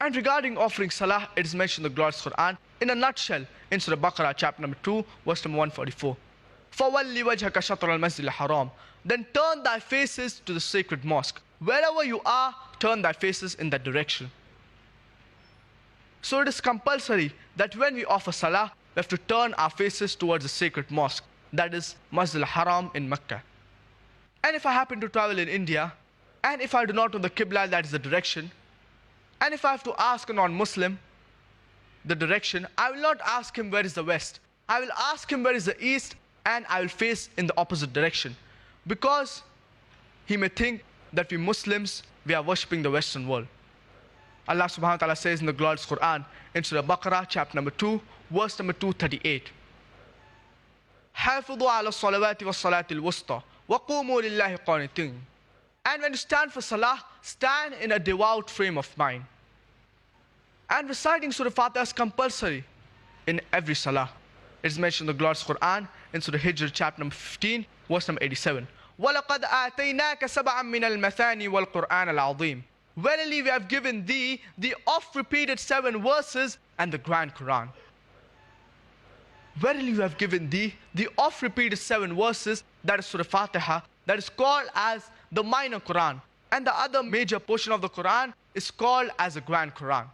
And regarding offering salah, it is mentioned in the glorious Quran in a nutshell in Surah Baqarah, chapter number 2, verse number 144. فَوَلِّ وَجْهَكَ شَطْرَ الْمَسْجِدِ الْحَرَامِ. Then turn thy faces to the sacred mosque. Wherever you are, turn thy faces in that direction. So it is compulsory that when we offer salah, we have to turn our faces towards the sacred mosque, that is Masjid al-Haram in Mecca. And if I happen to travel in India, and if I do not know the Qibla, that is the direction, and if I have to ask a non-Muslim the direction, I will not ask him where is the west. I will ask him where is the east, and I will face in the opposite direction. Because he may think that we Muslims, we are worshipping the Western world. Allah subhanahu wa ta'ala says in the glorious Quran, in Surah Baqarah, chapter number 2, verse number 238. حَافِظُوا عَلَى الصَّلَوَاتِ وَالصَّلَاةِ الْوُسْطَى وَقُومُوا لِلَّهِ قَانِتِينَ. And when you stand for salah, stand in a devout frame of mind. And reciting Surah Fatiha is compulsory in every salah. It is mentioned in the glorious Quran in Surah Hijr, chapter number 15, verse number 87. وَلَقَدْ آتَيْنَاكَ سَبْعًا مِّنَ الْمَثَانِي وَالْقُرْآنَ الْعَظِيمِ. Verily we have given thee the oft-repeated 7 verses and the grand Quran. Verily we have given thee the oft-repeated 7 verses, that is Surah Fatiha, that is called as the minor Quran. And the other major portion of the Quran is called as the grand Quran.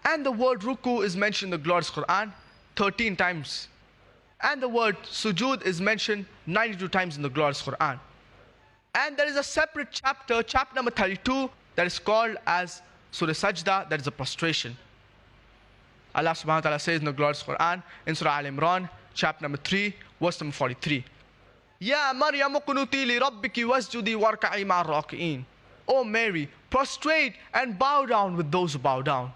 And the word ruku is mentioned in the glorious Quran 13 times. And the word sujood is mentioned 92 times in the glorious Quran. And there is a separate chapter, chapter number 32, that is called as Surah Sajda, that is a prostration. Allah subhanahu wa ta'ala says in the glorious Quran, in Surah Al-Imran, chapter number 3, verse number 43. Ya Maryam qunuti li rabbiki wasjudi warka'i ma'ar raki'in. O Mary, prostrate and bow down with those who bow down.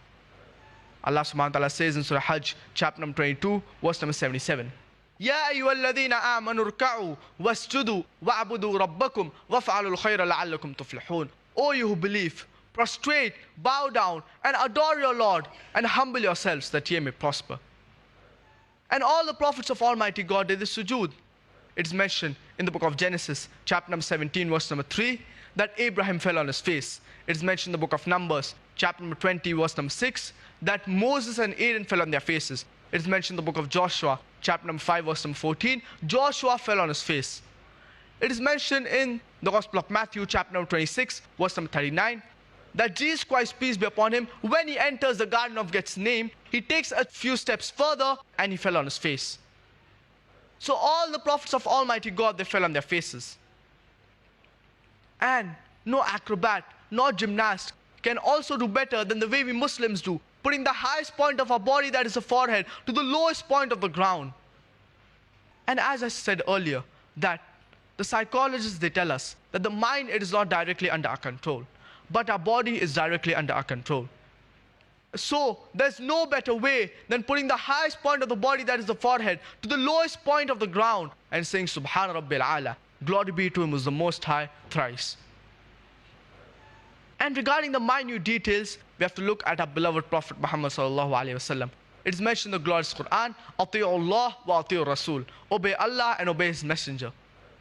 Allah subhanahu wa ta'ala says in Surah Hajj, chapter number 22, verse number 77. Ya ayyuhalladhina amanu rka'u wasjudu wa'budu rabbakum waf'alul khayra la'allakum tuflihun. O you who believe, prostrate, bow down, and adore your Lord, and humble yourselves that ye may prosper. And all the prophets of Almighty God did the sujood. It is mentioned in the book of Genesis, chapter number 17, verse number 3, that Abraham fell on his face. It is mentioned in the book of Numbers, chapter number 20, verse number 6, that Moses and Aaron fell on their faces. It is mentioned in the book of Joshua, chapter number 5, verse number 14, Joshua fell on his face. It is mentioned in the Gospel of Matthew, chapter number 26, verse number 39, that Jesus Christ, peace be upon him, when he enters the Garden of Gethsemane, he takes a few steps further and he fell on his face. So all the prophets of Almighty God, they fell on their faces. And no acrobat, no gymnast can also do better than the way we Muslims do, putting the highest point of our body, that is the forehead, to the lowest point of the ground. And as I said earlier, that the psychologists, they tell us that the mind, it is not directly under our control, but our body is directly under our control. So there's no better way than putting the highest point of the body, that is the forehead, to the lowest point of the ground and saying Subhana Rabbil Ala, glory be to him who is the Most High thrice. And regarding the minute details, we have to look at our beloved Prophet Muhammad sallallahu alaihi wasallam. It is mentioned in the glorious Quran, Ati'u Allah wa ati'u Rasul. Obey Allah and obey His Messenger.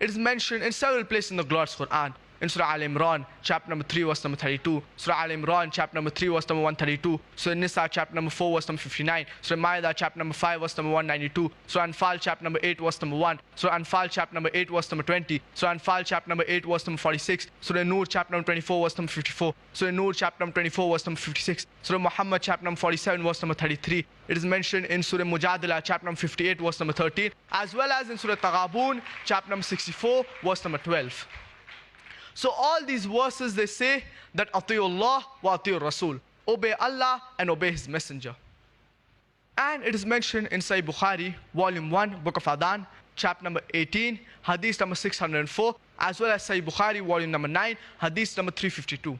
It is mentioned in several places in the glorious Quran. In Surah Al-Imran, chapter number 3, verse number 32. Surah Al-Imran, chapter number 3, verse number 132. Surah Nisa, chapter number 4, verse number 59. Surah Ma'idah, chapter number 5, verse number 192. Surah Anfal, chapter number 8, verse number 1. Surah Anfal, chapter number 8, verse number 20. Surah Anfal, chapter number 8, verse number 46. Surah Nur, chapter number 24, verse number 54. Surah Nur, chapter number 24, verse number 56. Surah Muhammad, chapter number 47, verse number 33. It is mentioned in Surah Mujadila, chapter number 58, verse number 13, as well as in Surah Taghabun, chapter number 64, verse number 12. So all these verses, they say that Ati'u Allah wa ati'u Rasul. Obey Allah and obey His Messenger. And it is mentioned in Sahih Bukhari, volume 1, book of Adhan, chapter number 18, hadith number 604, as well as Sahih Bukhari, volume number 9, hadith number 352.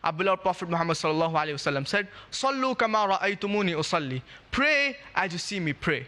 Our beloved Prophet Muhammad sallallahu alaihi wasallam said, Sallu kama ra'aytumuni usalli. Pray as you see me pray.